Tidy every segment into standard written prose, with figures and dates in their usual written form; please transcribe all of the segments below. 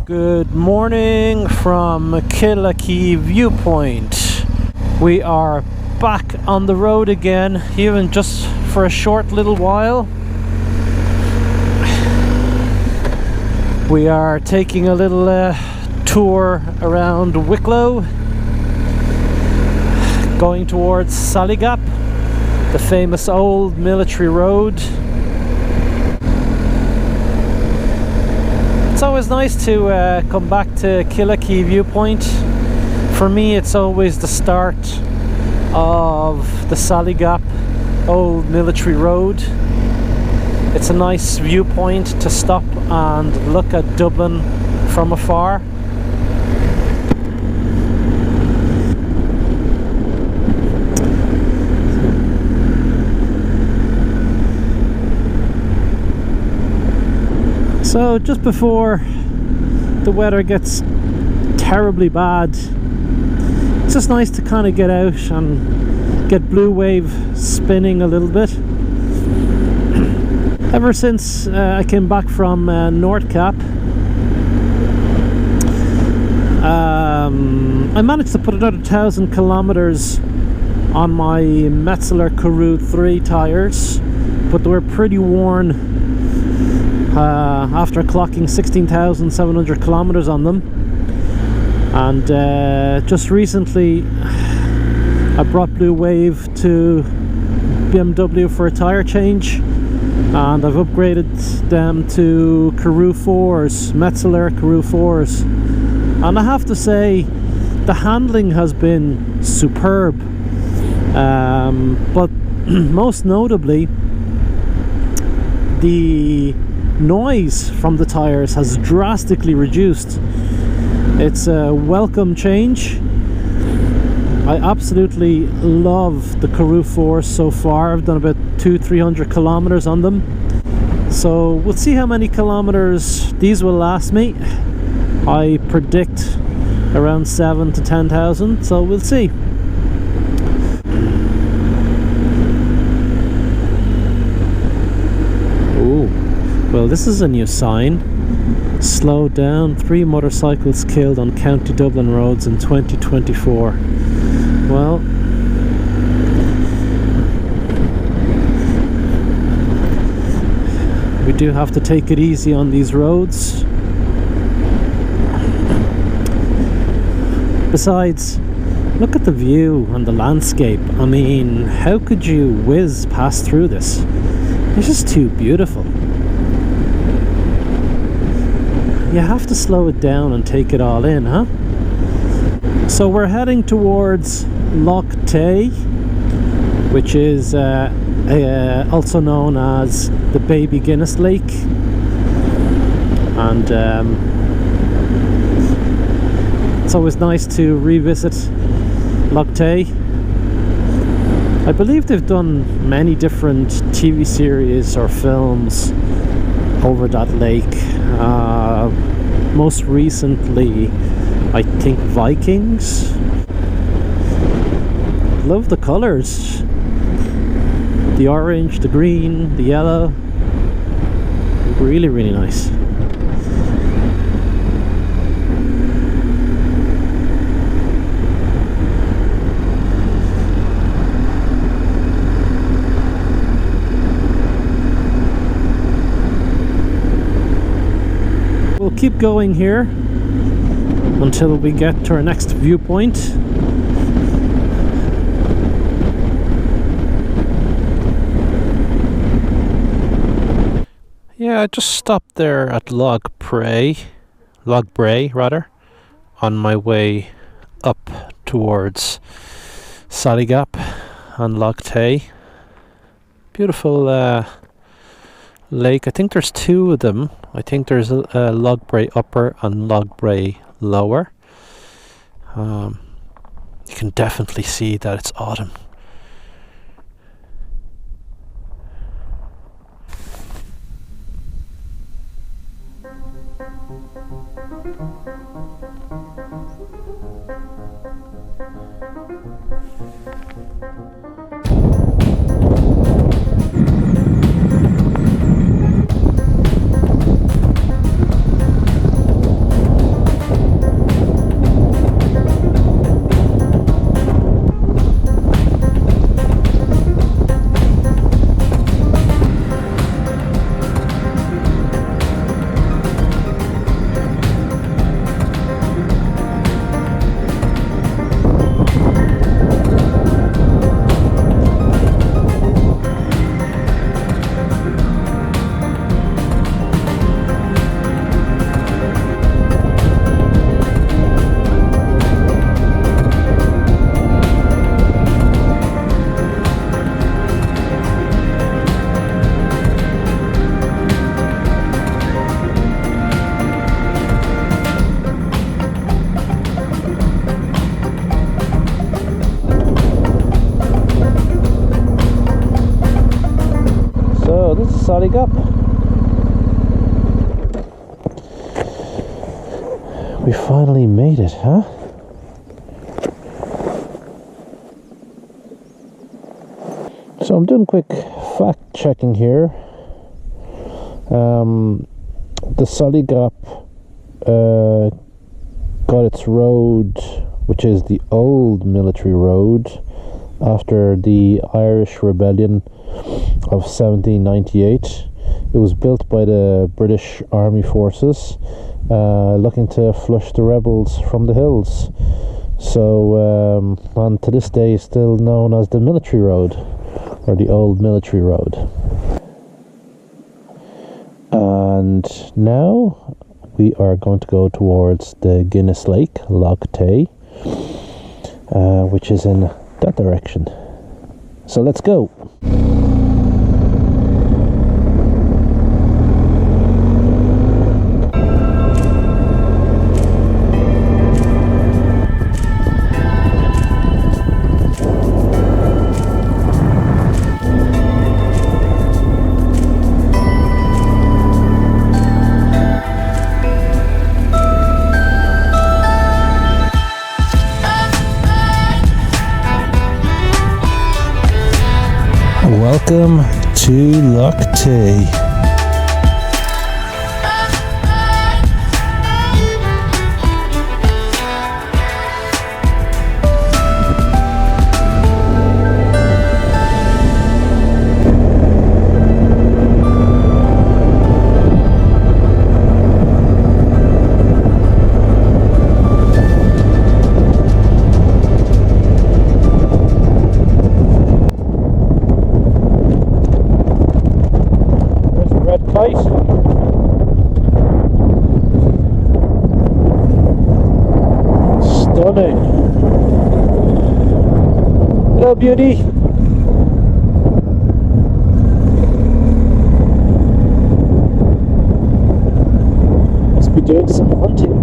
Good morning from Killakee viewpoint. We are back on the road again, even just for a short little while. We are taking a little tour around Wicklow, going towards Wicklow Gap, the famous old military road. It's always nice to come back to Killakee viewpoint. For me, it's always the start of the Wicklow Gap old military road. It's a nice viewpoint to stop and look at Dublin from afar. So just before the weather gets terribly bad, it's just nice to kind of get out and get blue wave spinning a little bit. Ever since I came back from North Cap, I managed to put another 1,000 kilometers on my Metzeler Karoo 3 tires, but they were pretty worn after clocking 16,700 kilometers on them. And just recently I brought Blue Wave to BMW for a tire change, and I've upgraded them to Karoo 4s, Metzeler Karoo 4s, and I have to say the handling has been superb, but most notably the noise from the tires has drastically reduced. It's a welcome change. I absolutely love the Karoo 4 so far. I've done about 200-300 kilometers on them, so we'll see how many kilometers these will last me. I predict around 7,000 to 10,000, so we'll see. Well, this is a new sign. Slow down, 3 motorcycles killed on County Dublin roads in 2024. Well, we do have to take it easy on these roads. Besides, look at the view and the landscape. I mean, how could you whiz past through this? It's just too beautiful. You have to slow it down and take it all in, huh? So we're heading towards Lough, which is also known as the Baby Guinness Lake. And it's always nice to revisit Lough. I believe they've done many different TV series or films over that lake. Most recently, I think Vikings. Love the colors. The orange, the green, the yellow. Really, really nice. We'll keep going here until we get to our next viewpoint. Yeah, I just stopped there at Lough Bray rather, on my way up towards Wicklow Gap and Lough. Beautiful lake. I think there's 2 of them. I think there's a Lough Bray Upper and Lough Bray Lower. You can definitely see that it's autumn. Lough Gap. We finally made it, huh? So I'm doing quick fact checking here. The Lough Gap got its road, which is the old military road, after the Irish Rebellion of 1798. It was built by the British Army forces, looking to flush the rebels from the hills. So, and to this day, still known as the military road, or the old military road. And now we are going to go towards the Guinness Lake, Lough, which is in that direction. So let's go. Welcome to Lough. Stunning. Hello, beauty. Must be doing some hunting.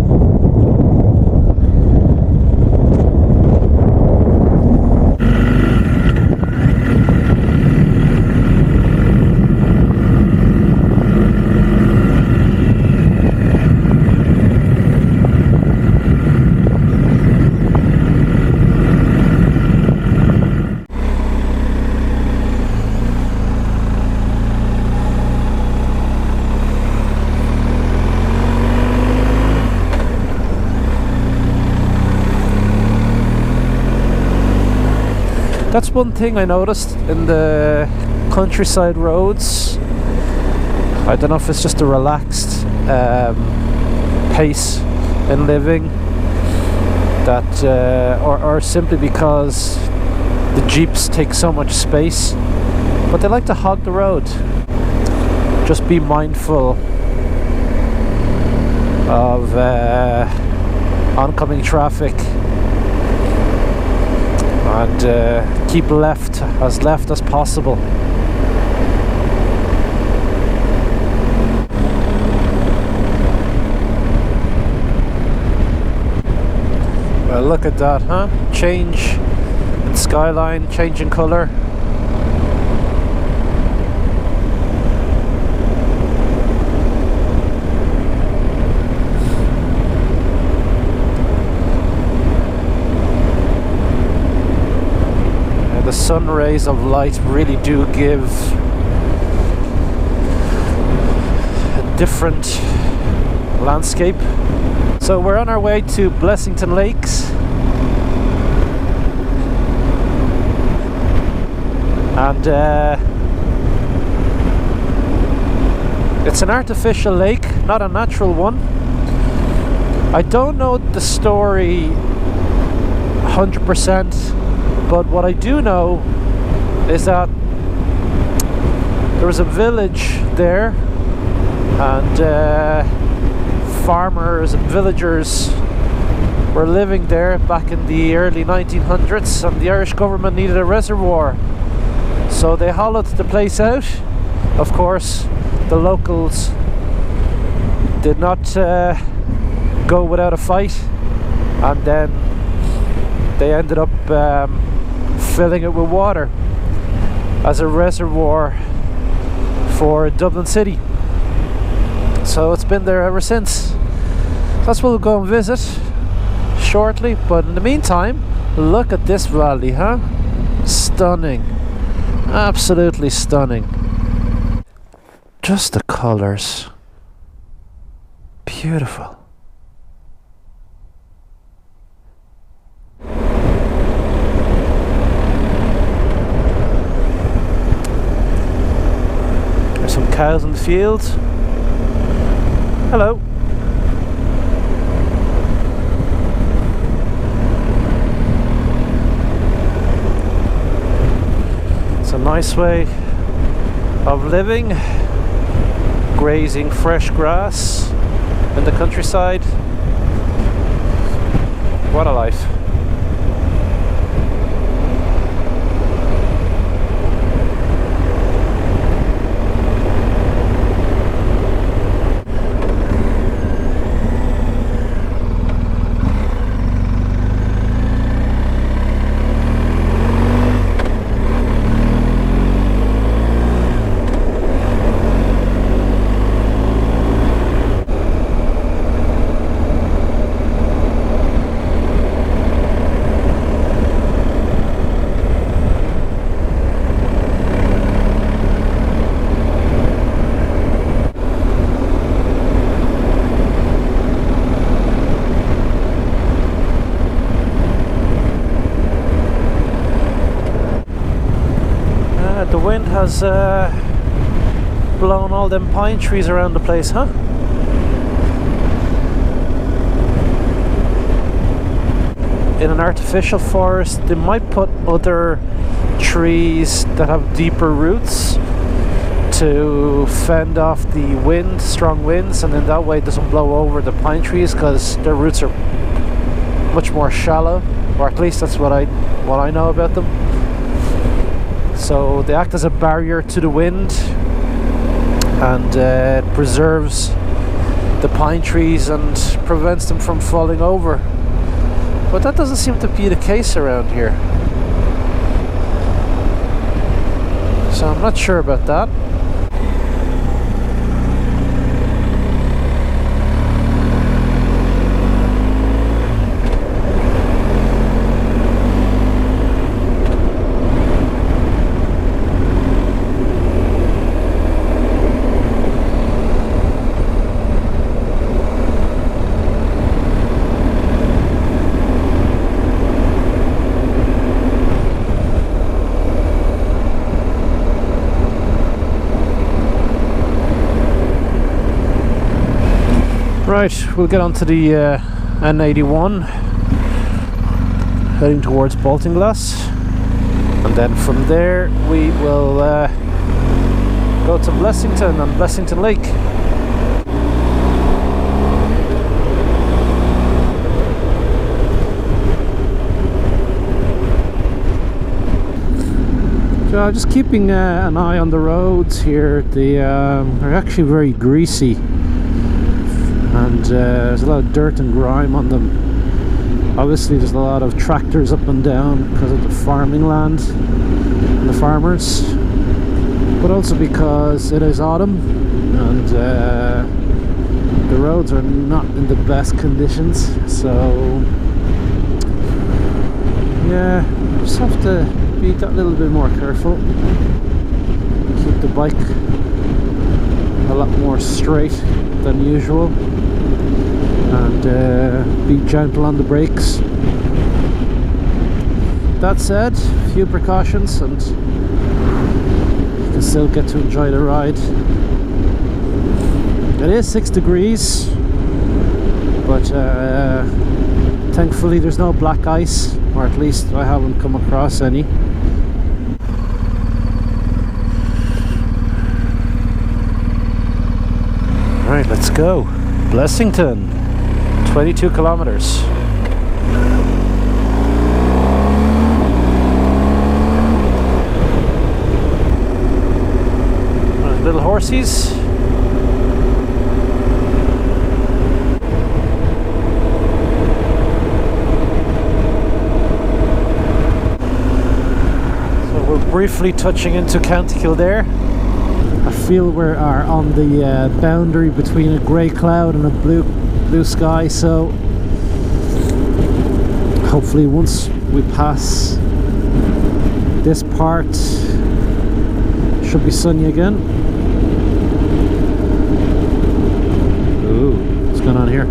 That's one thing I noticed in the countryside roads. I don't know if it's just a relaxed pace in living, that or simply because the Jeeps take so much space, but they like to hog the road. Just be mindful of oncoming traffic, and keep left as possible. Well, look at that, huh? Change in skyline, change in colour. The sun rays of light really do give a different landscape. So we're on our way to Blessington Lakes, and it's an artificial lake, not a natural one. I don't know the story 100%. But what I do know is that there was a village there, and farmers and villagers were living there back in the early 1900s, and the Irish government needed a reservoir, so they hollowed the place out. Of course, the locals did not go without a fight, and then they ended up filling it with water as a reservoir for Dublin City. So it's been there ever since. That's what we'll go and visit shortly, but in the meantime, look at this valley, huh? Stunning. Absolutely stunning. Just the colours. Beautiful. There's some cows in the field. Hello. It's a nice way of living, grazing fresh grass in the countryside. What a life. The wind has blown all them pine trees around the place, huh? In an artificial forest, they might put other trees that have deeper roots to fend off the wind, strong winds, and then that way it doesn't blow over the pine trees because their roots are much more shallow, or at least that's what I know about them. So they act as a barrier to the wind, and it preserves the pine trees and prevents them from falling over. But that doesn't seem to be the case around here. So I'm not sure about that. Right, we'll get on to the N81 heading towards Baltinglass, and then from there we will go to Blessington and Blessington Lake. So just keeping an eye on the roads here. They're actually very greasy. And there's a lot of dirt and grime on them. Obviously there's a lot of tractors up and down because of the farming land and the farmers, but also because it is autumn and the roads are not in the best conditions. So yeah, just have to be that little bit more careful, keep the bike a lot more straight than usual, and be gentle on the brakes. That said, a few precautions and you can still get to enjoy the ride. It is 6 degrees, but thankfully there's no black ice, or at least I haven't come across any. Right, let's go. Blessington, 22 kilometers. Little horsies. So we're briefly touching into County Kildare. A feel we are on the boundary between a grey cloud and a blue sky, so hopefully once we pass this part should be sunny again. Ooh, what's going on here?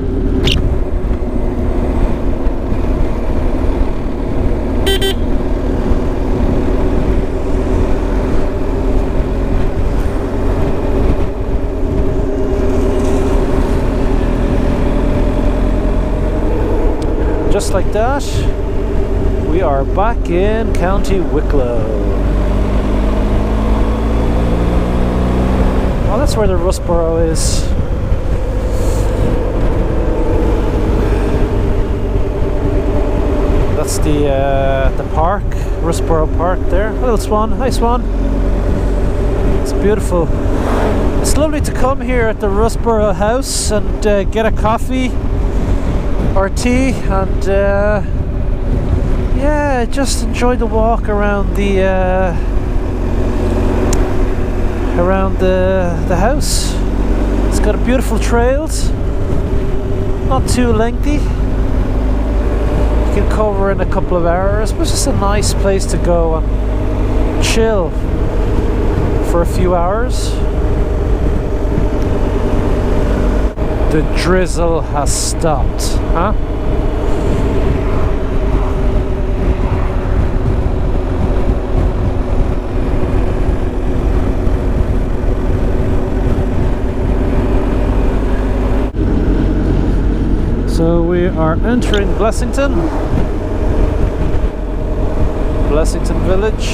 Just like that, we are back in County Wicklow. Well, that's where the Rustborough is. That's the park, Rustborough Park there. Hello, Swan. Hi, Swan. It's beautiful. It's lovely to come here at the Rustborough House and get a coffee or tea and yeah, just enjoy the walk around the house. It's got a beautiful trails, not too lengthy. You can cover in a couple of hours, but it's just a nice place to go and chill for a few hours. The drizzle has stopped, huh? So we are entering Blessington Village.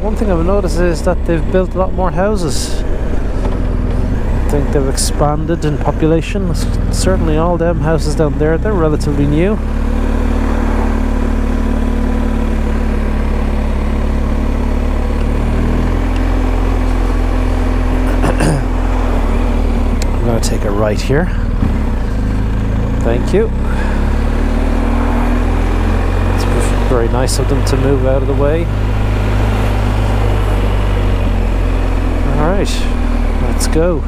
One thing I've noticed is that they've built a lot more houses. I think they've expanded in population. Certainly all them houses down there, they're relatively new. I'm going to take a right here. Thank you. It's very nice of them to move out of the way. Alright, let's go.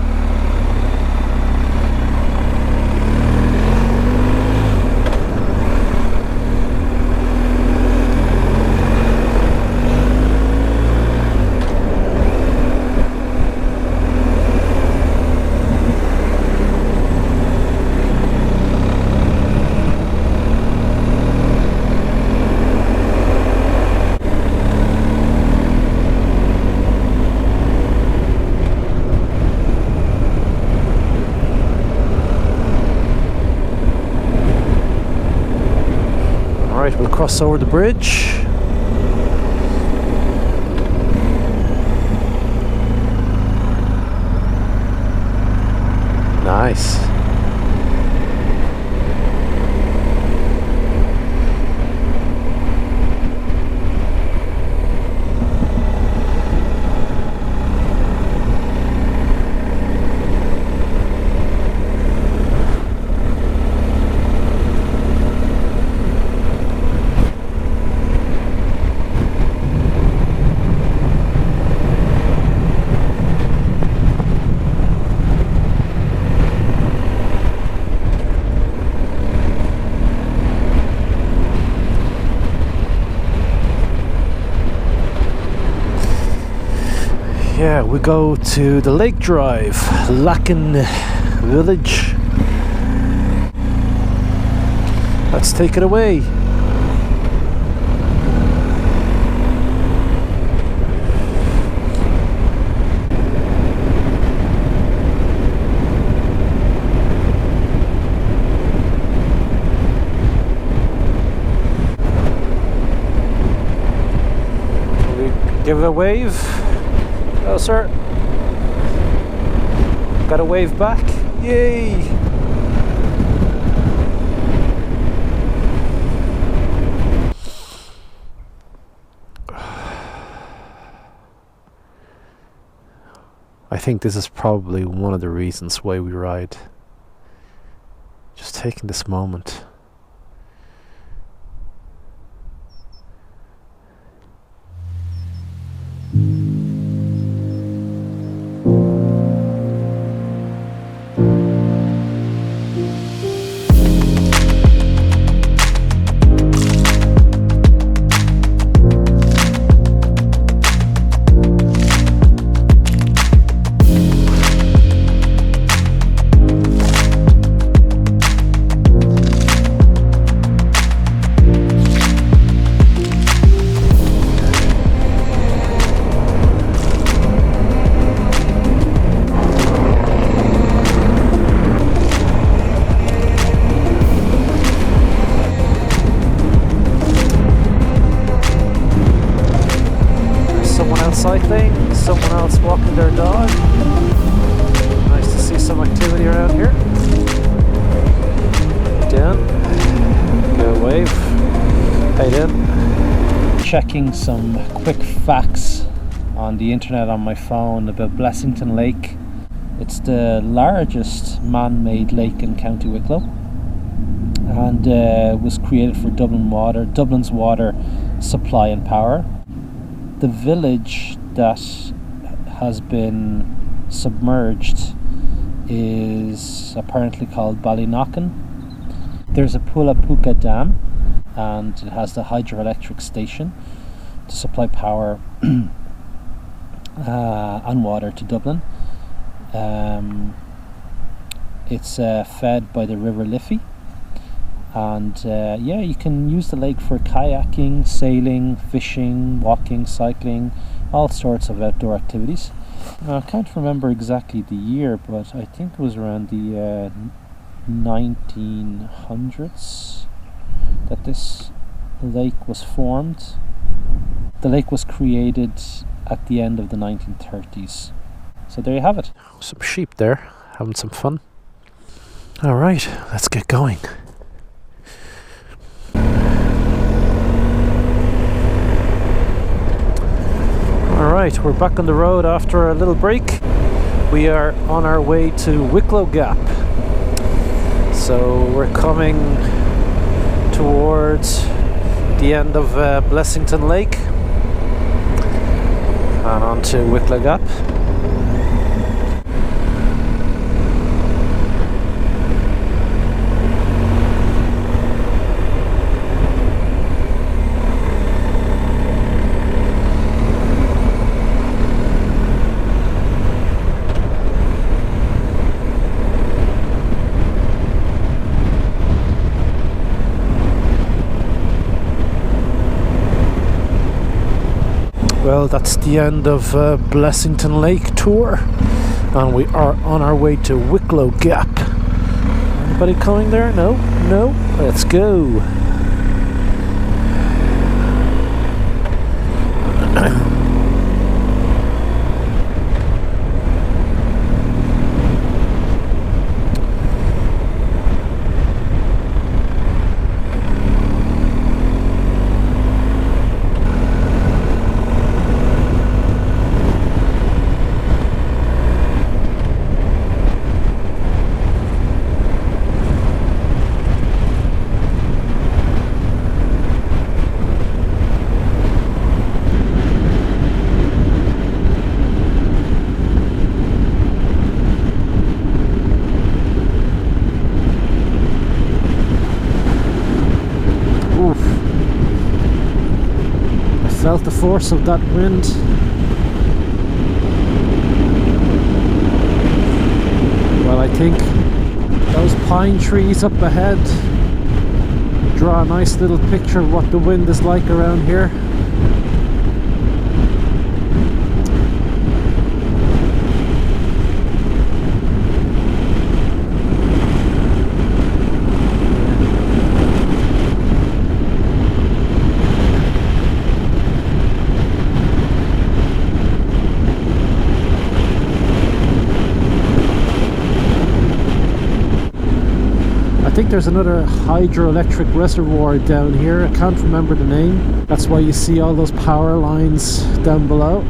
We'll cross over the bridge. Nice. Yeah, we go to the Lake Drive, Lough Village. Let's take it away. Give it a wave. Oh, sir. Got a wave back. Yay! I think this is probably one of the reasons why we ride. Just taking this moment. Cycling, someone else walking their dog. Nice to see some activity around here. Dan, go wave. Hey Dan. Checking some quick facts on the internet on my phone about Blessington Lake. It's the largest man-made lake in County Wicklow, and was created for Dublin's water supply and power. The village that has been submerged is apparently called Ballyknocken. There's a Puka dam, and it has the hydroelectric station to supply power and water to Dublin. It's fed by the River Liffey. And yeah, you can use the lake for kayaking, sailing, fishing, walking, cycling, all sorts of outdoor activities. Now, I can't remember exactly the year, but I think it was around the 1900s that this lake was formed. The lake was created at the end of the 1930s. So there you have it. Some sheep there, having some fun. All right, let's get going. Alright, we're back on the road after a little break. We are on our way to Wicklow Gap. So we're coming towards the end of Blessington Lake and on to Wicklow Gap. Well, that's the end of Blessington Lake tour, and we are on our way to Wicklow Gap. Anybody coming there? No? No? Let's go. Felt the force of that wind. Well, I think those pine trees up ahead draw a nice little picture of what the wind is like around here. I think there's another hydroelectric reservoir down here. I can't remember the name. That's why you see all those power lines down below.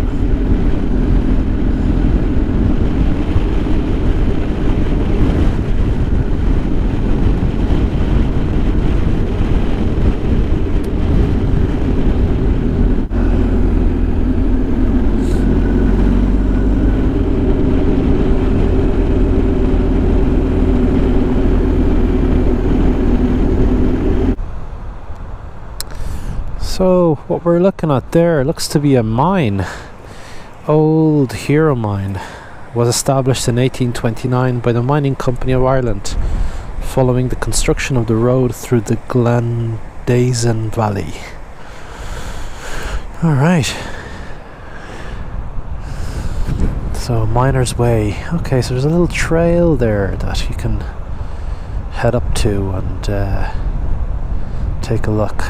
So what we're looking at there looks to be a mine. Old Hero Mine. Was established in 1829 by the Mining Company of Ireland following the construction of the road through the Glendasan Valley. Alright. So Miner's Way. Okay, so there's a little trail there that you can head up to and take a look.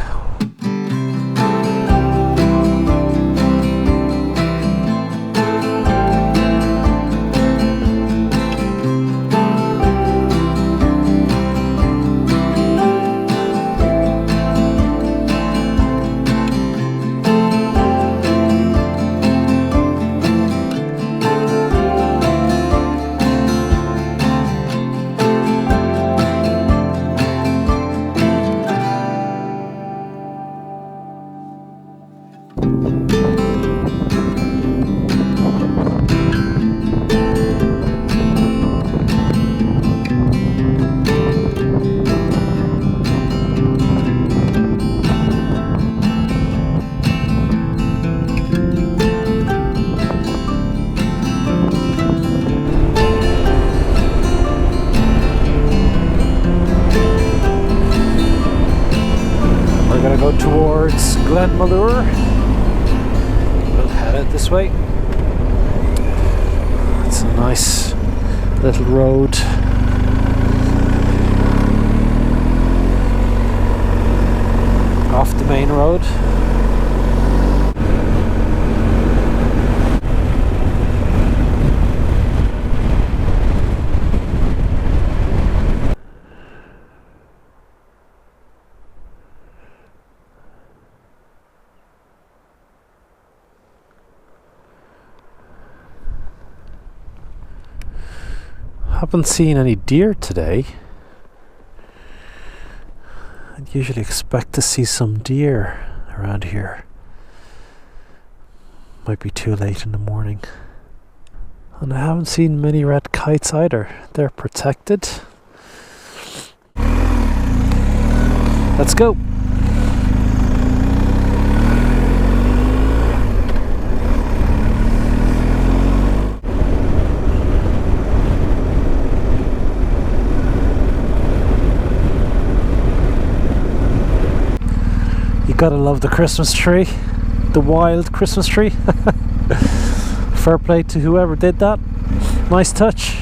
Towards Glenmalure. We'll head out this way. It's a nice little road. Off the main road. Haven't seen any deer today. I'd usually expect to see some deer around here. Might be too late in the morning. And I haven't seen many red kites either. They're protected. Let's go. Gotta love the Christmas tree, the wild Christmas tree. Fair play to whoever did that. Nice touch.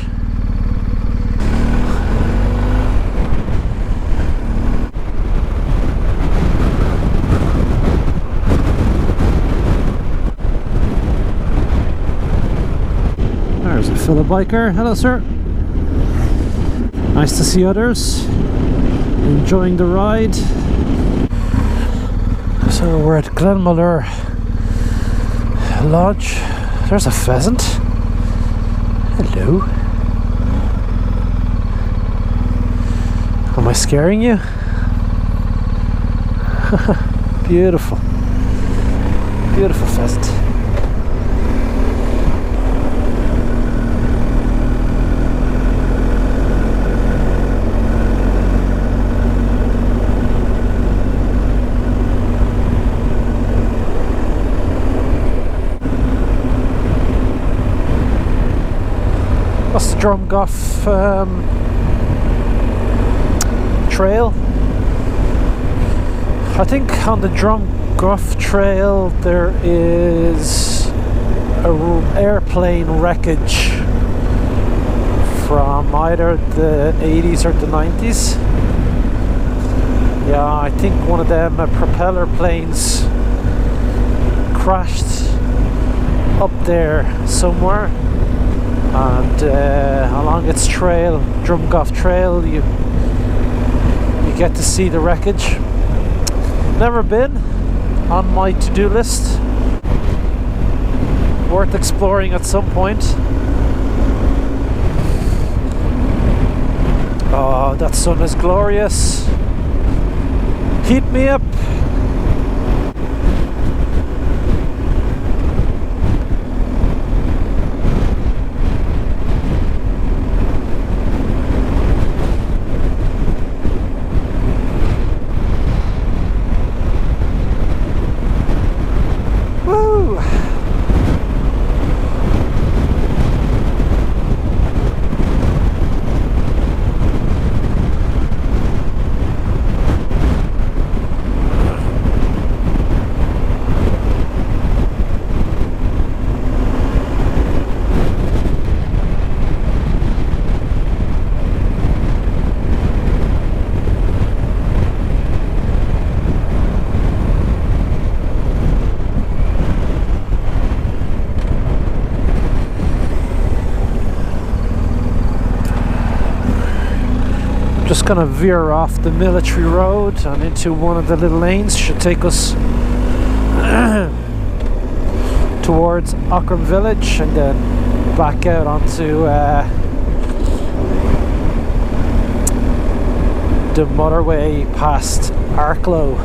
There's a fellow biker. Hello, sir. Nice to see others enjoying the ride. So we're at Glenmalure Lodge. There's a pheasant. Hello. Am I scaring you? Beautiful. Beautiful pheasant. What's the Drumgoff trail? I think on the Drumgoff trail there is a airplane wreckage from either the 80s or the 90s. Yeah, I think one of them propeller planes crashed up there somewhere. And along its trail, Drumgoff Trail, you get to see the wreckage. Never been, on my to-do list. Worth exploring at some point. Oh, that sun is glorious. Heat me up. Just gonna veer off the military road and into one of the little lanes. Should take us towards Ockram village and then back out onto the motorway past Arklow.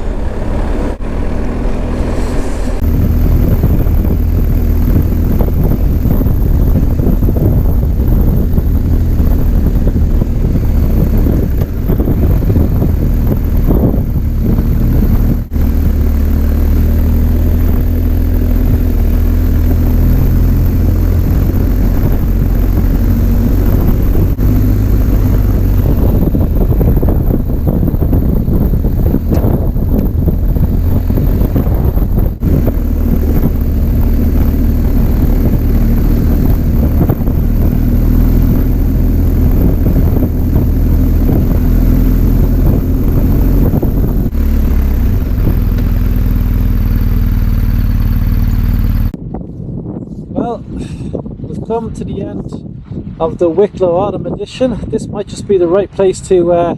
Well, we've come to the end of the Wicklow Autumn Edition. This might just be the right place to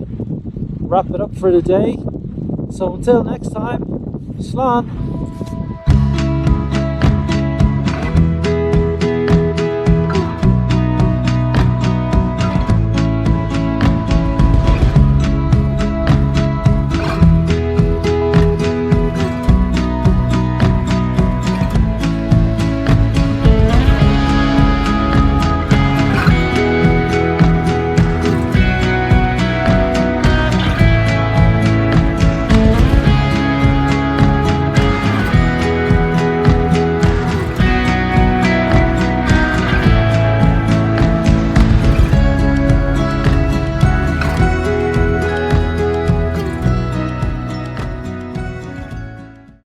wrap it up for the day. So until next time, slán.